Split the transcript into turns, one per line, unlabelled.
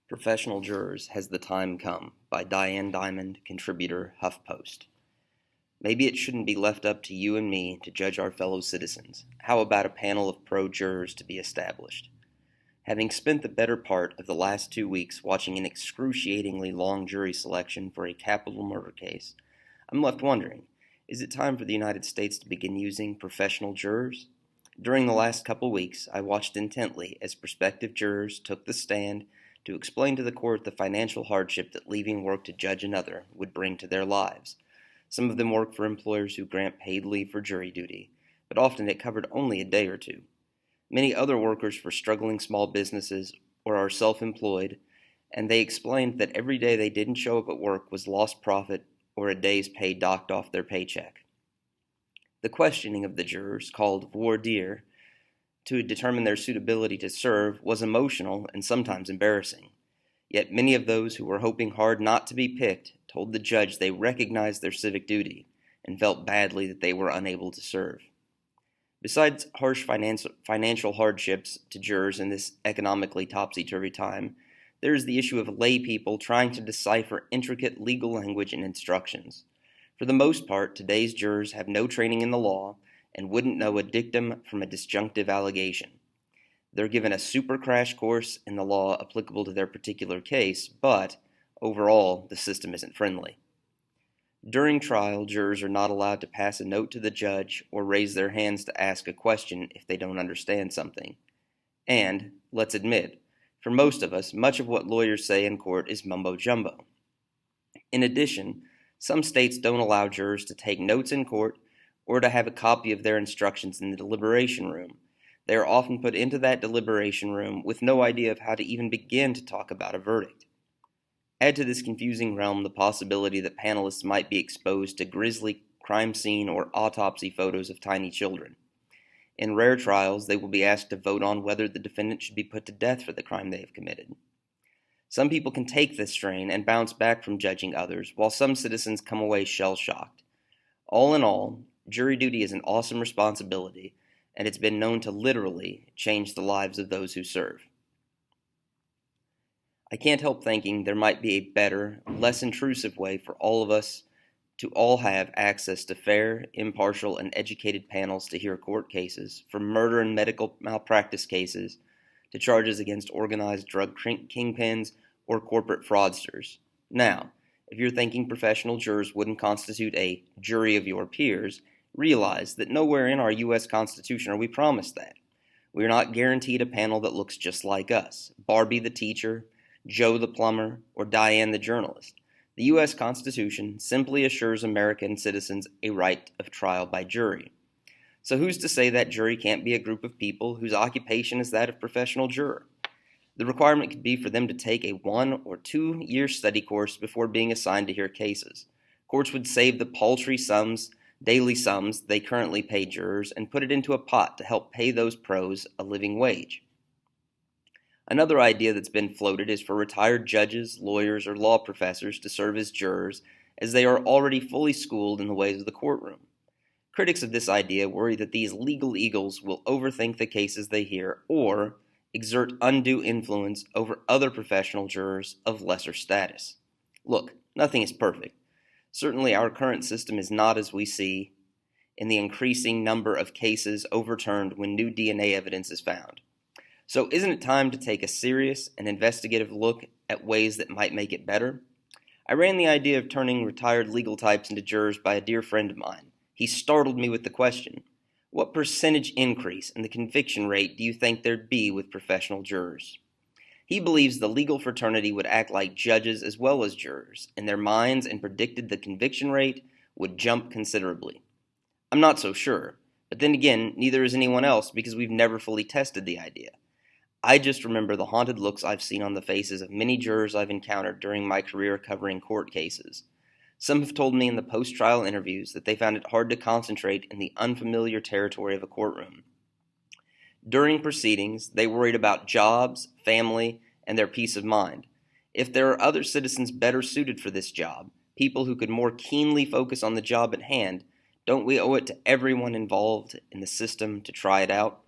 Professional Jurors Has the Time Come by Diane Diamond, contributor, HuffPost. Maybe it shouldn't be left up to you and me to judge our fellow citizens. How about a panel of pro-jurors to be established? Having spent the better part of the last 2 weeks watching an excruciatingly long jury selection for a capital murder case, I'm left wondering, is it time for the United States to begin using professional jurors? During the last couple weeks, I watched intently as prospective jurors took the stand to explain to the court the financial hardship that leaving work to judge another would bring to their lives. Some of them work for employers who grant paid leave for jury duty, but often it covered only a day or two. Many other workers for struggling small businesses or are self-employed, and they explained that every day they didn't show up at work was lost profit or a day's pay docked off their paycheck. The questioning of the jurors, called voir dire, to determine their suitability to serve was emotional and sometimes embarrassing. Yet many of those who were hoping hard not to be picked told the judge they recognized their civic duty and felt badly that they were unable to serve. Besides harsh financial hardships to jurors in this economically topsy-turvy time, there is the issue of lay people trying to decipher intricate legal language and instructions. For the most part, today's jurors have no training in the law and wouldn't know a dictum from a disjunctive allegation. They're given a super crash course in the law applicable to their particular case, but overall, the system isn't friendly. During trial, jurors are not allowed to pass a note to the judge or raise their hands to ask a question if they don't understand something. And, let's admit, for most of us, much of what lawyers say in court is mumbo-jumbo. In addition, some states don't allow jurors to take notes in court or to have a copy of their instructions in the deliberation room. They are often put into that deliberation room with no idea of how to even begin to talk about a verdict. Add to this confusing realm the possibility that panelists might be exposed to grisly crime scene or autopsy photos of tiny children. In rare trials, they will be asked to vote on whether the defendant should be put to death for the crime they have committed. Some people can take this strain and bounce back from judging others, while some citizens come away shell-shocked. All in all, jury duty is an awesome responsibility, and it's been known to literally change the lives of those who serve. I can't help thinking there might be a better, less intrusive way for all of us to all have access to fair, impartial, and educated panels to hear court cases, from murder and medical malpractice cases to charges against organized drug kingpins or corporate fraudsters. Now, if you're thinking professional jurors wouldn't constitute a jury of your peers, realize that nowhere in our U.S. Constitution are we promised that. We are not guaranteed a panel that looks just like us, Barbie the teacher, Joe the plumber, or Diane the journalist. The U.S. Constitution simply assures American citizens a right of trial by jury. So who's to say that jury can't be a group of people whose occupation is that of professional juror? The requirement could be for them to take a 1 or 2 year study course before being assigned to hear cases. Courts would save the paltry daily sums they currently pay jurors and put it into a pot to help pay those pros a living wage. Another idea that's been floated is for retired judges, lawyers, or law professors to serve as jurors, as they are already fully schooled in the ways of the courtroom. Critics of this idea worry that these legal eagles will overthink the cases they hear or exert undue influence over other professional jurors of lesser status. Look, nothing is perfect. Certainly our current system is not as we see in the increasing number of cases overturned when new DNA evidence is found. So isn't it time to take a serious and investigative look at ways that might make it better? I ran the idea of turning retired legal types into jurors by a dear friend of mine. He startled me with the question, what percentage increase in the conviction rate do you think there'd be with professional jurors? He believes the legal fraternity would act like judges as well as jurors in their minds and predicted the conviction rate would jump considerably. I'm not so sure, but then again, neither is anyone else because we've never fully tested the idea. I just remember the haunted looks I've seen on the faces of many jurors I've encountered during my career covering court cases. Some have told me in the post-trial interviews that they found it hard to concentrate in the unfamiliar territory of a courtroom. During proceedings, they worried about jobs, family, and their peace of mind. If there are other citizens better suited for this job, people who could more keenly focus on the job at hand, don't we owe it to everyone involved in the system to try it out?